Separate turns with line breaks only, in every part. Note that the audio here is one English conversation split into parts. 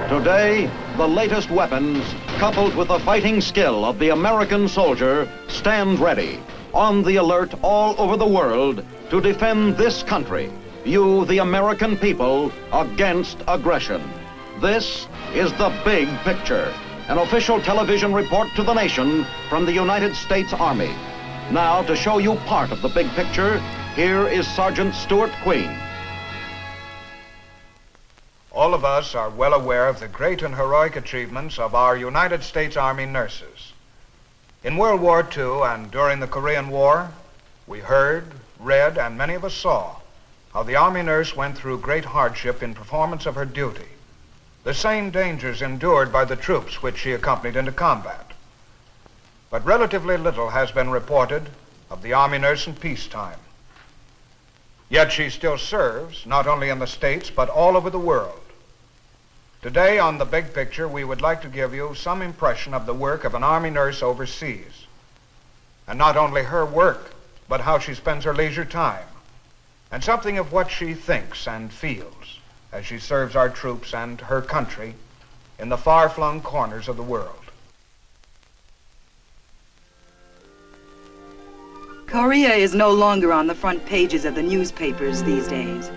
Today, the latest weapons, coupled with the fighting skill of the American soldier, stand ready, on the alert all over the world to defend this country, you, the American people, against aggression. This is The Big Picture, an official television report to the nation from the United States Army. Now, to show you part of the big picture, here is Sergeant Stuart Queen.
All of us are well aware of the great and heroic achievements of our United States Army nurses. In World War II and during the Korean War, we heard, read, and many of us saw how the Army nurse went through great hardship in performance of her duty, the same dangers endured by the troops which she accompanied into combat. But relatively little has been reported of the Army nurse in peacetime. Yet she still serves, not only in the States, but all over the world. Today on The Big Picture, we would like to give you some impression of the work of an Army nurse overseas. And not only her work, but how she spends her leisure time, and something of what she thinks and feels as she serves our troops and her country in the far-flung corners of the world.
Korea is no longer on the front pages of the newspapers these days.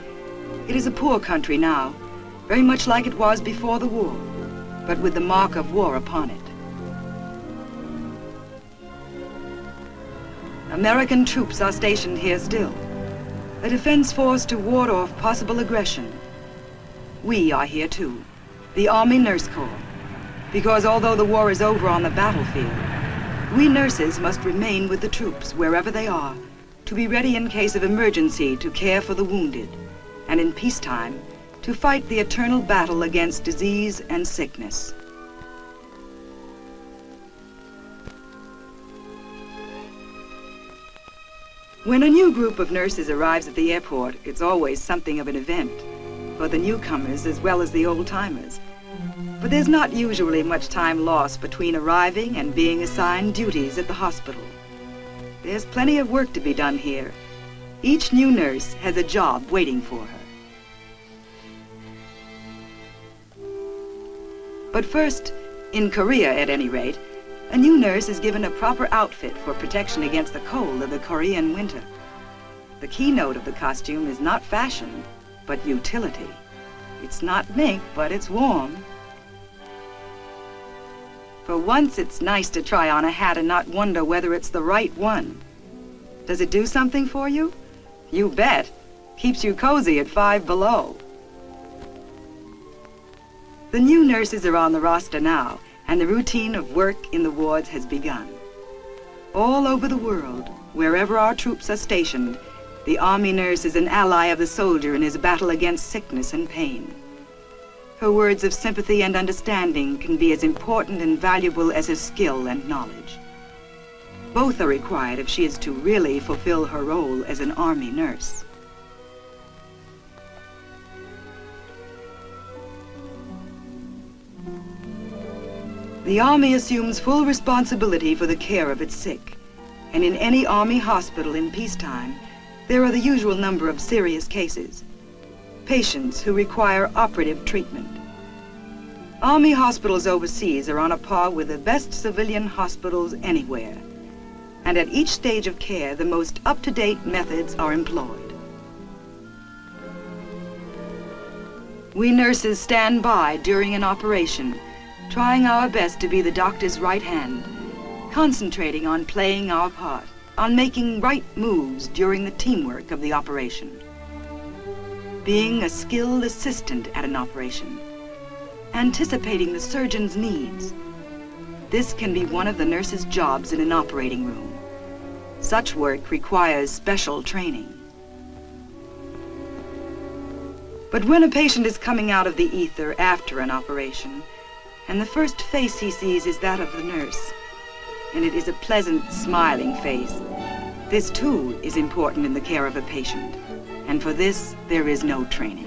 It is a poor country now, very much like it was before the war, but with the mark of war upon it. American troops are stationed here still, a defense force to ward off possible aggression. We are here too, the Army Nurse Corps, because although the war is over on the battlefield, we nurses must remain with the troops wherever they are, to be ready in case of emergency to care for the wounded, and in peacetime, to fight the eternal battle against disease and sickness. When a new group of nurses arrives at the airport, it's always something of an event, for the newcomers as well as the old-timers. But there's not usually much time lost between arriving and being assigned duties at the hospital. There's plenty of work to be done here. Each new nurse has a job waiting for her. But first, in Korea at any rate, a new nurse is given a proper outfit for protection against the cold of the Korean winter. The keynote of the costume is not fashion, but utility. It's not mink, but it's warm. For once, it's nice to try on a hat and not wonder whether it's the right one. Does it do something for you? You bet. Keeps you cozy at 5 below. The new nurses are on the roster now, and the routine of work in the wards has begun. All over the world, wherever our troops are stationed, the Army nurse is an ally of the soldier in his battle against sickness and pain. Her words of sympathy and understanding can be as important and valuable as her skill and knowledge. Both are required if she is to really fulfill her role as an Army nurse. The Army assumes full responsibility for the care of its sick, and in any Army hospital in peacetime, there are the usual number of serious cases. Patients who require operative treatment. Army hospitals overseas are on a par with the best civilian hospitals anywhere. And at each stage of care, the most up-to-date methods are employed. We nurses stand by during an operation, trying our best to be the doctor's right hand, concentrating on playing our part, on making right moves during the teamwork of the operation. Being a skilled assistant at an operation, anticipating the surgeon's needs. This can be one of the nurse's jobs in an operating room. Such work requires special training. But when a patient is coming out of the ether after an operation, and the first face he sees is that of the nurse, and it is a pleasant, smiling face, this too is important in the care of a patient. And for this, there is no training.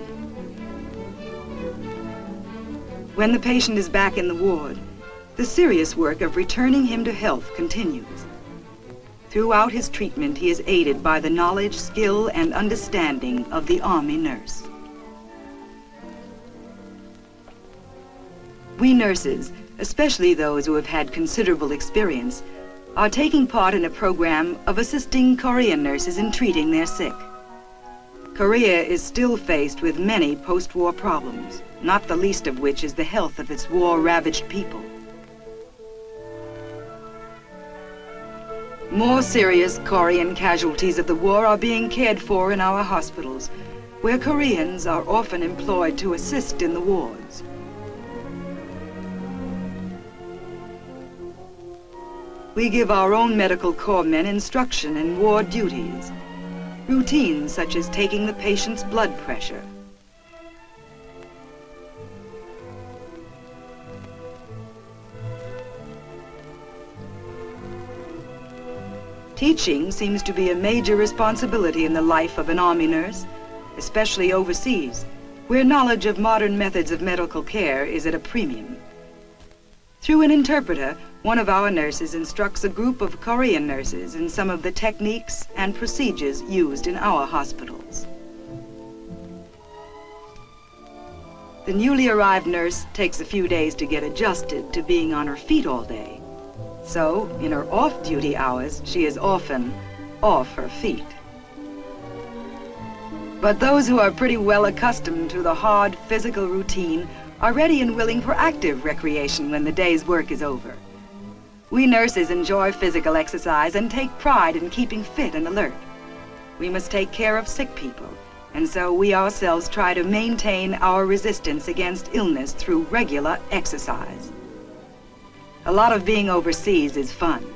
When the patient is back in the ward, the serious work of returning him to health continues. Throughout his treatment, he is aided by the knowledge, skill, and understanding of the Army nurse. We nurses, especially those who have had considerable experience, are taking part in a program of assisting Korean nurses in treating their sick. Korea is still faced with many post-war problems, not the least of which is the health of its war-ravaged people. More serious Korean casualties of the war are being cared for in our hospitals, where Koreans are often employed to assist in the wards. We give our own medical corps men instruction in ward duties, routines such as taking the patient's blood pressure, teaching seems to be a major responsibility in the life of an Army nurse, especially overseas, where knowledge of modern methods of medical care is at a premium. Through an interpreter, one of our nurses instructs a group of Korean nurses in some of the techniques and procedures used in our hospitals. The newly arrived nurse takes a few days to get adjusted to being on her feet all day. So, in her off-duty hours, she is often off her feet. But those who are pretty well accustomed to the hard physical routine are ready and willing for active recreation when the day's work is over. We nurses enjoy physical exercise and take pride in keeping fit and alert. We must take care of sick people, and so we ourselves try to maintain our resistance against illness through regular exercise. A lot of being overseas is fun.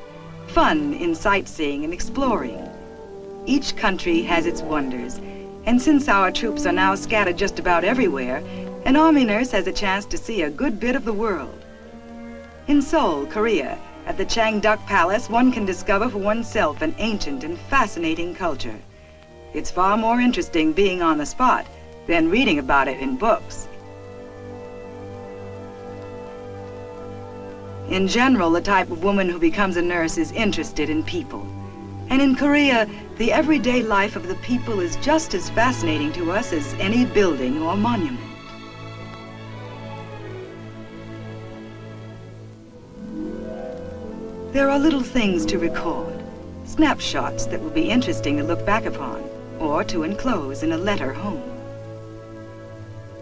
Fun in sightseeing and exploring. Each country has its wonders, and since our troops are now scattered just about everywhere, an Army nurse has a chance to see a good bit of the world. In Seoul, Korea, at the Changdeok Palace, one can discover for oneself an ancient and fascinating culture. It's far more interesting being on the spot than reading about it in books. In general, the type of woman who becomes a nurse is interested in people. And in Korea, the everyday life of the people is just as fascinating to us as any building or monument. There are little things to record, snapshots that will be interesting to look back upon, or to enclose in a letter home.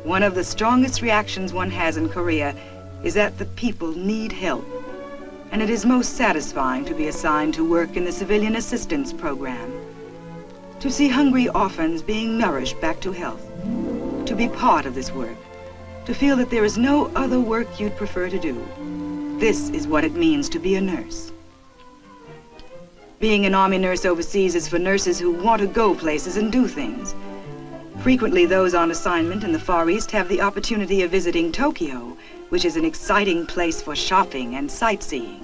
One of the strongest reactions one has in Korea is that the people need help, and it is most satisfying to be assigned to work in the Civilian Assistance Program, to see hungry orphans being nourished back to health, to be part of this work, to feel that there is no other work you'd prefer to do. This is what it means to be a nurse. Being an Army nurse overseas is for nurses who want to go places and do things. Frequently, those on assignment in the Far East have the opportunity of visiting Tokyo, which is an exciting place for shopping and sightseeing.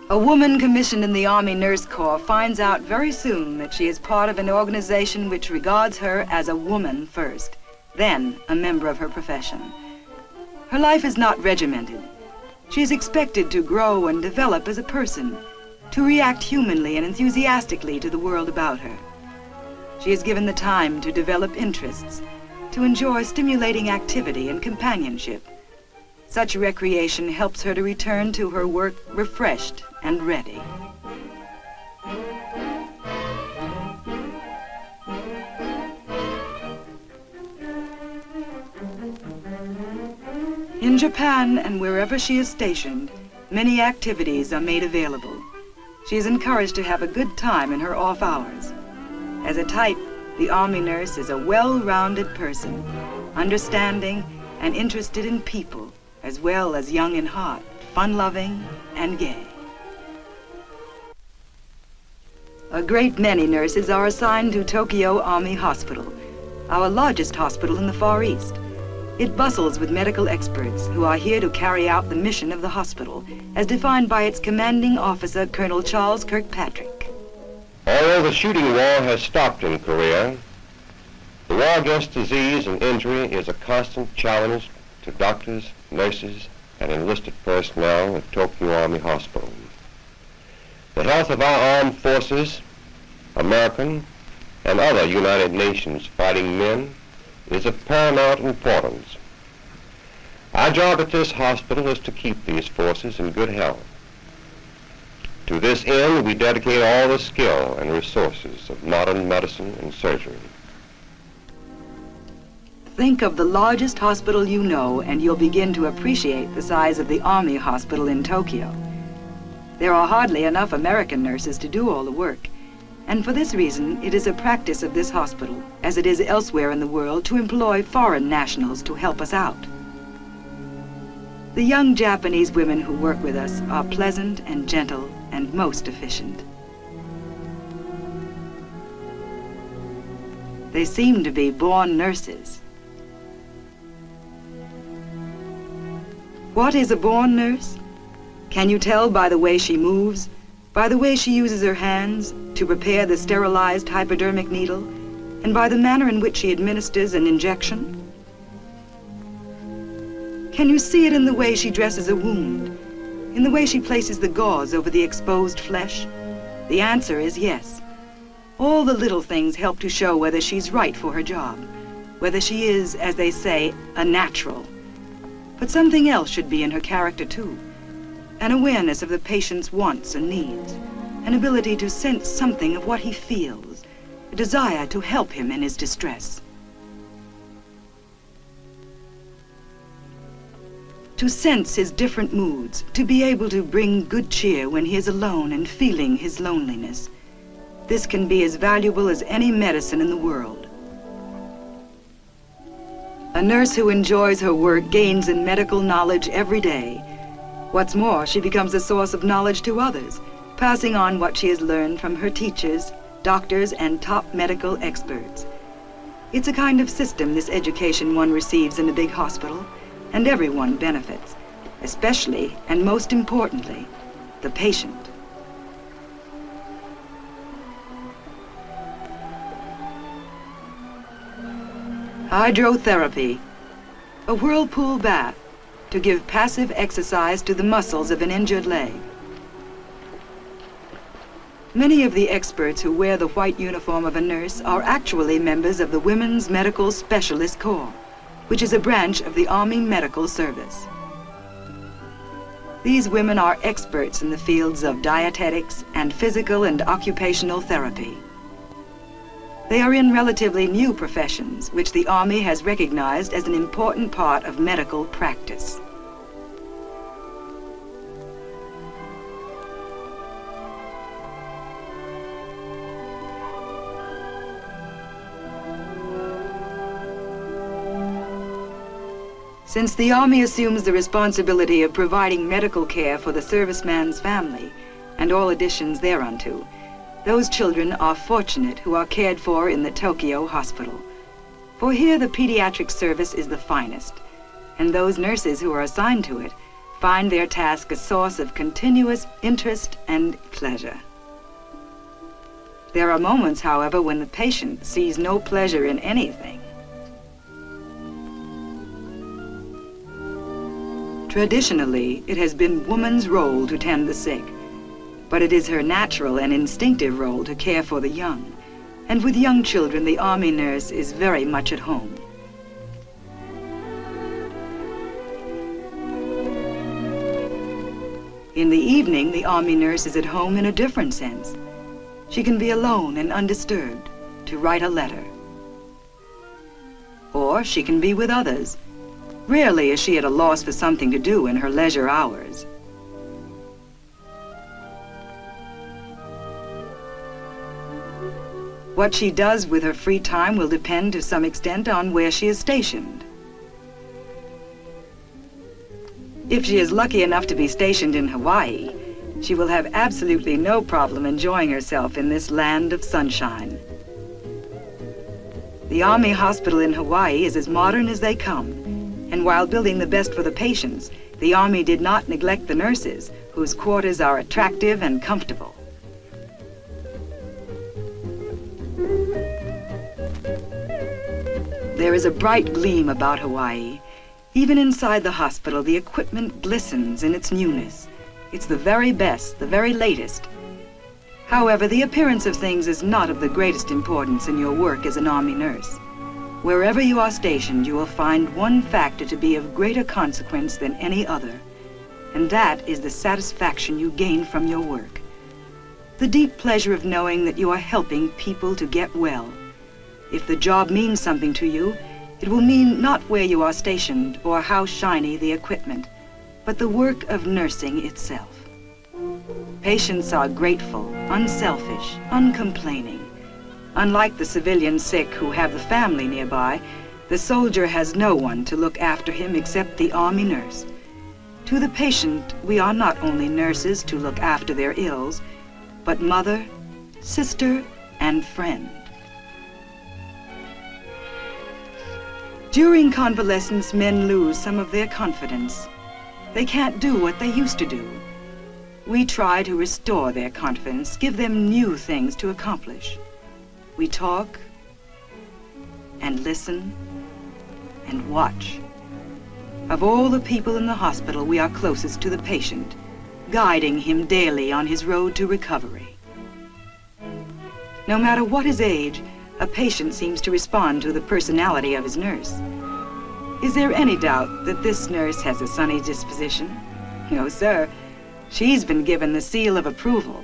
A woman commissioned in the Army Nurse Corps finds out very soon that she is part of an organization which regards her as a woman first, then a member of her profession. Her life is not regimented. She is expected to grow and develop as a person, to react humanly and enthusiastically to the world about her. She is given the time to develop interests, to enjoy stimulating activity and companionship. Such recreation helps her to return to her work refreshed and ready. In Japan and wherever she is stationed, many activities are made available. She is encouraged to have a good time in her off hours. As a type, the Army nurse is a well-rounded person, understanding and interested in people, as well as young in heart, fun-loving and gay. A great many nurses are assigned to Tokyo Army Hospital, our largest hospital in the Far East. It bustles with medical experts who are here to carry out the mission of the hospital, as defined by its commanding officer, Colonel Charles Kirkpatrick.
Although the shooting war has stopped in Korea, the war against disease and injury is a constant challenge to doctors, nurses, and enlisted personnel at Tokyo Army Hospital. The health of our armed forces American, and other United Nations fighting men is of paramount importance. Our job at this hospital is to keep these forces in good health. To this end, we dedicate all the skill and resources of modern medicine and surgery.
Think of the largest hospital you know, and you'll begin to appreciate the size of the Army Hospital in Tokyo. There are hardly enough American nurses to do all the work, and for this reason, it is a practice of this hospital, as it is elsewhere in the world, to employ foreign nationals to help us out. The young Japanese women who work with us are pleasant and gentle and most efficient. They seem to be born nurses. What is a born nurse? Can you tell by the way she moves, by the way she uses her hands to prepare the sterilized hypodermic needle, and by the manner in which she administers an injection? Can you see it in the way she dresses a wound, in the way she places the gauze over the exposed flesh? The answer is yes. All the little things help to show whether she's right for her job, whether she is, as they say, a natural. But something else should be in her character, too. An awareness of the patient's wants and needs, an ability to sense something of what he feels, a desire to help him in his distress. To sense his different moods, to be able to bring good cheer when he is alone and feeling his loneliness. This can be as valuable as any medicine in the world. A nurse who enjoys her work gains in medical knowledge every day. What's more, she becomes a source of knowledge to others, passing on what she has learned from her teachers, doctors, and top medical experts. It's a kind of system, this education one receives in a big hospital, and everyone benefits, especially, and most importantly, the patient. Hydrotherapy, a whirlpool bath to give passive exercise to the muscles of an injured leg. Many of the experts who wear the white uniform of a nurse are actually members of the Women's Medical Specialist Corps, which is a branch of the Army Medical Service. These women are experts in the fields of dietetics and physical and occupational therapy. They are in relatively new professions, which the Army has recognized as an important part of medical practice. Since the Army assumes the responsibility of providing medical care for the serviceman's family and all additions thereunto, those children are fortunate who are cared for in the Tokyo hospital. For here the pediatric service is the finest, and those nurses who are assigned to it find their task a source of continuous interest and pleasure. There are moments, however, when the patient sees no pleasure in anything. Traditionally, it has been woman's role to tend the sick, but it is her natural and instinctive role to care for the young. And with young children, the Army nurse is very much at home. In the evening, the Army nurse is at home in a different sense. She can be alone and undisturbed to write a letter. Or she can be with others. Rarely is she at a loss for something to do in her leisure hours. What she does with her free time will depend to some extent on where she is stationed. If she is lucky enough to be stationed in Hawaii, she will have absolutely no problem enjoying herself in this land of sunshine. The Army hospital in Hawaii is as modern as they come, and while building the best for the patients, the Army did not neglect the nurses, whose quarters are attractive and comfortable. There is a bright gleam about Hawaii. Even inside the hospital, the equipment glistens in its newness. It's the very best, the very latest. However, the appearance of things is not of the greatest importance in your work as an Army nurse. Wherever you are stationed, you will find one factor to be of greater consequence than any other, and that is the satisfaction you gain from your work. The deep pleasure of knowing that you are helping people to get well. If the job means something to you, it will mean not where you are stationed or how shiny the equipment, but the work of nursing itself. Patients are grateful, unselfish, uncomplaining. Unlike the civilian sick who have the family nearby, the soldier has no one to look after him except the Army nurse. To the patient, we are not only nurses to look after their ills, but mother, sister, and friend. During convalescence, men lose some of their confidence. They can't do what they used to do. We try to restore their confidence, give them new things to accomplish. We talk and listen and watch. Of all the people in the hospital, we are closest to the patient, guiding him daily on his road to recovery. No matter what his age, a patient seems to respond to the personality of his nurse. Is there any doubt that this nurse has a sunny disposition? No, sir. She's been given the seal of approval.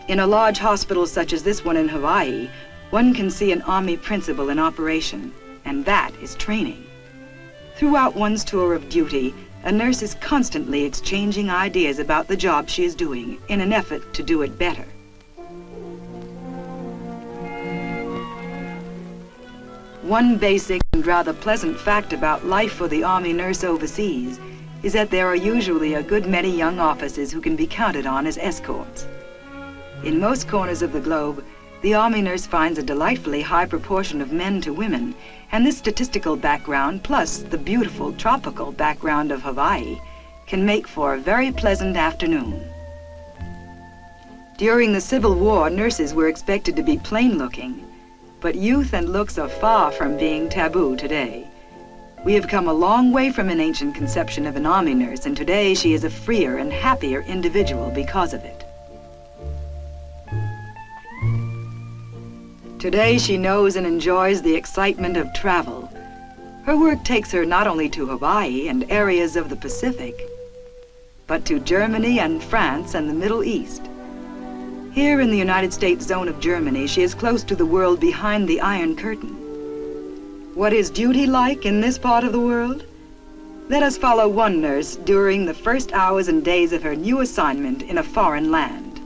In a large hospital such as this one in Hawaii, one can see an Army principle in operation, and that is training. Throughout one's tour of duty, a nurse is constantly exchanging ideas about the job she is doing in an effort to do it better. One basic and rather pleasant fact about life for the Army nurse overseas is that there are usually a good many young officers who can be counted on as escorts. In most corners of the globe, the Army nurse finds a delightfully high proportion of men to women, and this statistical background, plus the beautiful tropical background of Hawaii, can make for a very pleasant afternoon. During the Civil War, nurses were expected to be plain-looking, but youth and looks are far from being taboo today. We have come a long way from an ancient conception of an Army nurse, and today she is a freer and happier individual because of it. Today she knows and enjoys the excitement of travel. Her work takes her not only to Hawaii and areas of the Pacific, but to Germany and France and the Middle East. Here in the United States zone of Germany, she is close to the world behind the Iron Curtain. What is duty like in this part of the world? Let us follow one nurse during the first hours and days of her new assignment in a foreign land.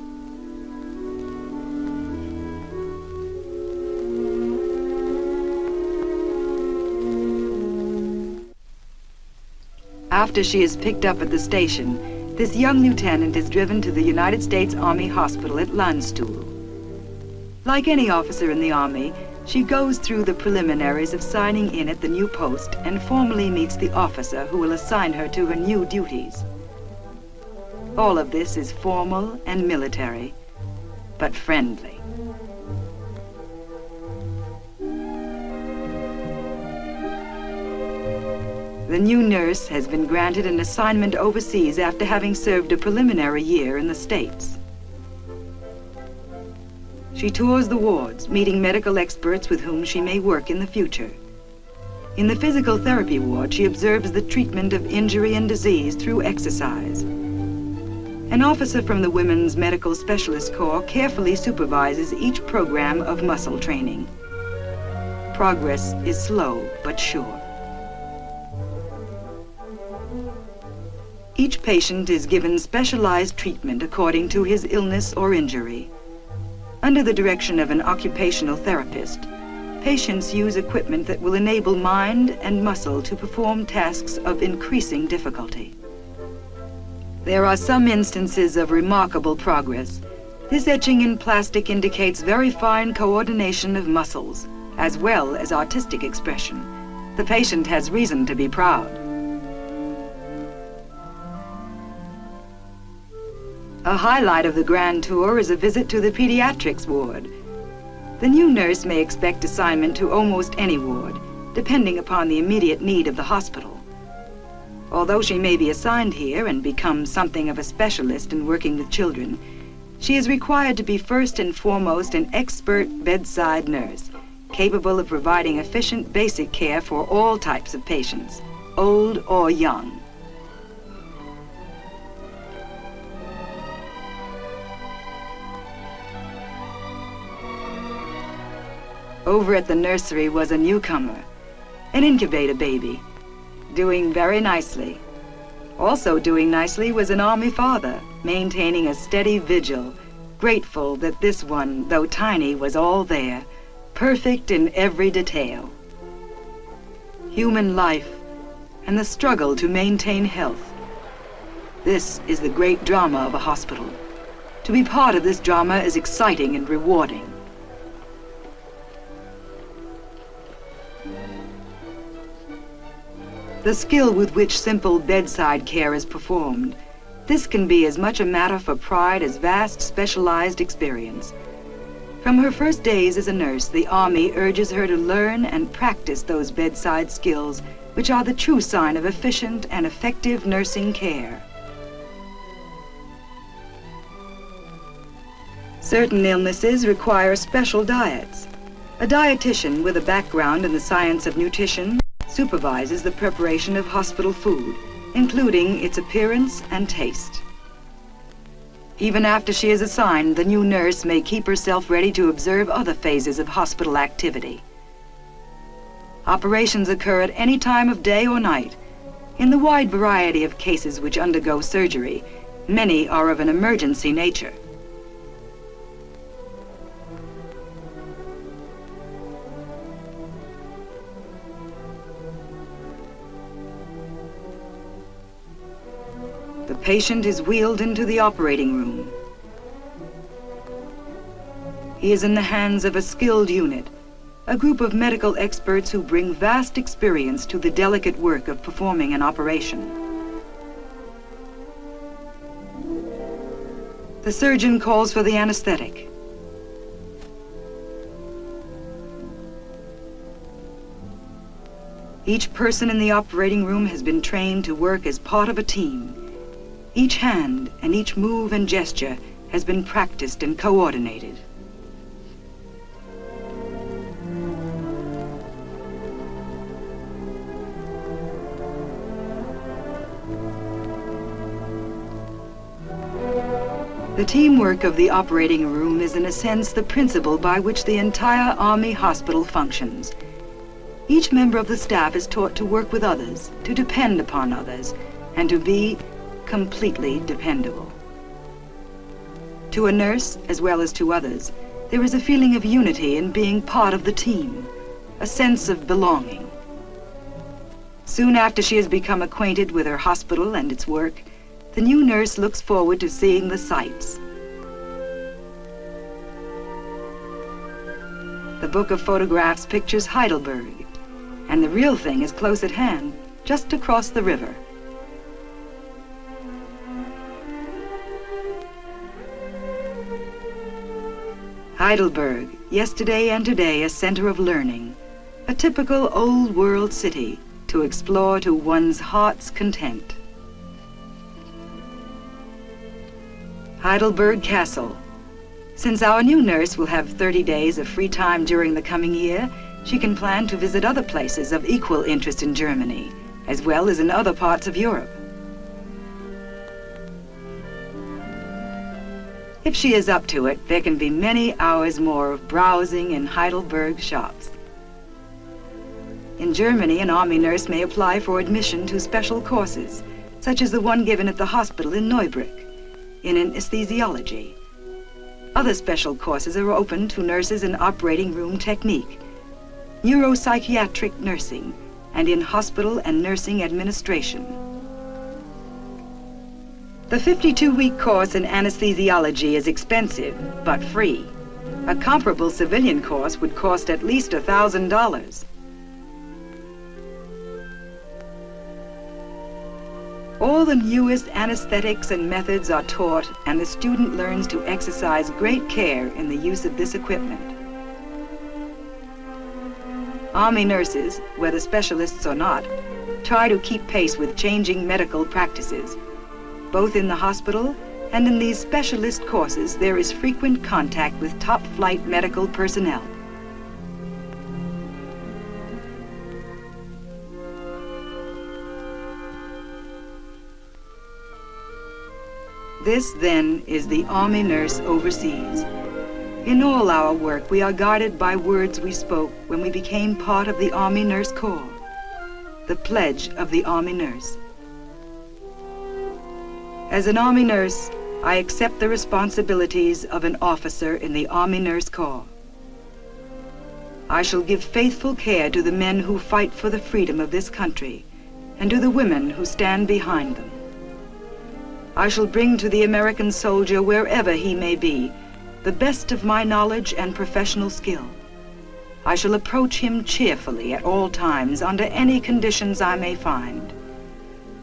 After she is picked up at the station, this young lieutenant is driven to the United States Army Hospital at Landstuhl. Like any officer in the Army, she goes through the preliminaries of signing in at the new post and formally meets the officer who will assign her to her new duties. All of this is formal and military, but friendly. The new nurse has been granted an assignment overseas after having served a preliminary year in the States. She tours the wards, meeting medical experts with whom she may work in the future. In the physical therapy ward, she observes the treatment of injury and disease through exercise. An officer from the Women's Medical Specialist Corps carefully supervises each program of muscle training. Progress is slow but sure. Each patient is given specialized treatment according to his illness or injury. Under the direction of an occupational therapist, patients use equipment that will enable mind and muscle to perform tasks of increasing difficulty. There are some instances of remarkable progress. This etching in plastic indicates very fine coordination of muscles, as well as artistic expression. The patient has reason to be proud. A highlight of the grand tour is a visit to the pediatrics ward. The new nurse may expect assignment to almost any ward, depending upon the immediate need of the hospital. Although she may be assigned here and become something of a specialist in working with children, she is required to be first and foremost an expert bedside nurse, capable of providing efficient basic care for all types of patients, old or young. Over at the nursery was a newcomer, an incubator baby, doing very nicely. Also doing nicely was an Army father, maintaining a steady vigil, grateful that this one, though tiny, was all there, perfect in every detail. Human life and the struggle to maintain health. This is the great drama of a hospital. To be part of this drama is exciting and rewarding. The skill with which simple bedside care is performed, this can be as much a matter for pride as vast specialized experience. From her first days as a nurse, the Army urges her to learn and practice those bedside skills which are the true sign of efficient and effective nursing care. Certain illnesses require special diets. A dietitian with a background in the science of nutrition supervises the preparation of hospital food, including its appearance and taste. Even after she is assigned, the new nurse may keep herself ready to observe other phases of hospital activity. Operations occur at any time of day or night. In the wide variety of cases which undergo surgery, many are of an emergency nature. The patient is wheeled into the operating room. He is in the hands of a skilled unit, a group of medical experts who bring vast experience to the delicate work of performing an operation. The surgeon calls for the anesthetic. Each person in the operating room has been trained to work as part of a team. Each hand and each move and gesture has been practiced and coordinated. The teamwork of the operating room is in a sense the principle by which the entire Army hospital functions. Each member of the staff is taught to work with others, to depend upon others, and to be completely dependable. To a nurse, as well as to others, there is a feeling of unity in being part of the team, a sense of belonging. Soon after she has become acquainted with her hospital and its work, the new nurse looks forward to seeing the sights. The book of photographs pictures Heidelberg, and the real thing is close at hand, just across the river. Heidelberg, yesterday and today a center of learning, a typical old world city to explore to one's heart's content. Heidelberg Castle. Since our new nurse will have 30 days of free time during the coming year, she can plan to visit other places of equal interest in Germany, as well as in other parts of Europe. If she is up to it, there can be many hours more of browsing in Heidelberg shops. In Germany, an Army nurse may apply for admission to special courses, such as the one given at the hospital in Neubrück, in anesthesiology. Other special courses are open to nurses in operating room technique, neuropsychiatric nursing, and in hospital and nursing administration. The 52-week course in anesthesiology is expensive, but free. A comparable civilian course would cost at least $1,000. All the newest anesthetics and methods are taught, and the student learns to exercise great care in the use of this equipment. Army nurses, whether specialists or not, try to keep pace with changing medical practices. Both in the hospital and in these specialist courses, there is frequent contact with top-flight medical personnel. This, then, is the Army nurse overseas. In all our work, we are guided by words we spoke when we became part of the Army Nurse Corps. The pledge of the Army nurse. As an Army nurse, I accept the responsibilities of an officer in the Army Nurse Corps. I shall give faithful care to the men who fight for the freedom of this country and to the women who stand behind them. I shall bring to the American soldier, wherever he may be, the best of my knowledge and professional skill. I shall approach him cheerfully at all times under any conditions I may find.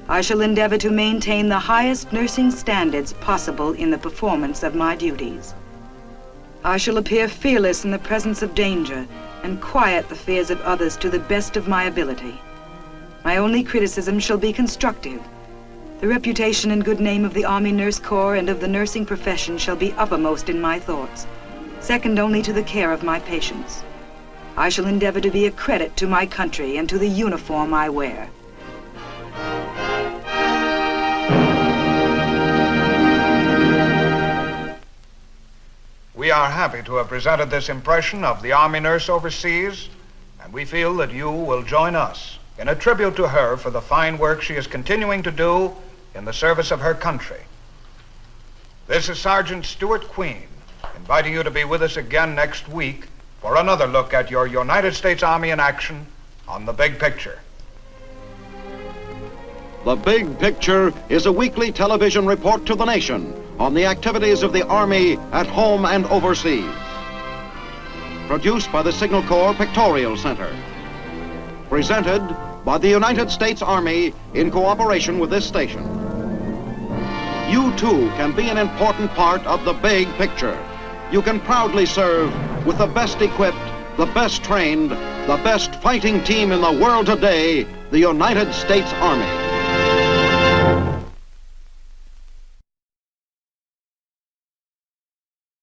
I shall endeavor to maintain the highest nursing standards possible in the performance of my duties. I shall appear fearless in the presence of danger and quiet the fears of others to the best of my ability. My only criticism shall be constructive. The reputation and good name of the Army Nurse Corps and of the nursing profession shall be uppermost in my thoughts, second only to the care of my patients. I shall endeavor to be a credit to my country and to the uniform I wear.
We are happy to have presented this impression of the Army nurse overseas, and we feel that you will join us in a tribute to her for the fine work she is continuing to do in the service of her country. This is Sergeant Stuart Queen, inviting you to be with us again next week for another look at your United States Army in action on The Big Picture.
The Big Picture is a weekly television report to the nation on the activities of the Army at home and overseas. Produced by the Signal Corps Pictorial Center. Presented by the United States Army in cooperation with this station. You too can be an important part of the big picture. You can proudly serve with the best equipped, the best trained, the best fighting team in the world today, the United States Army.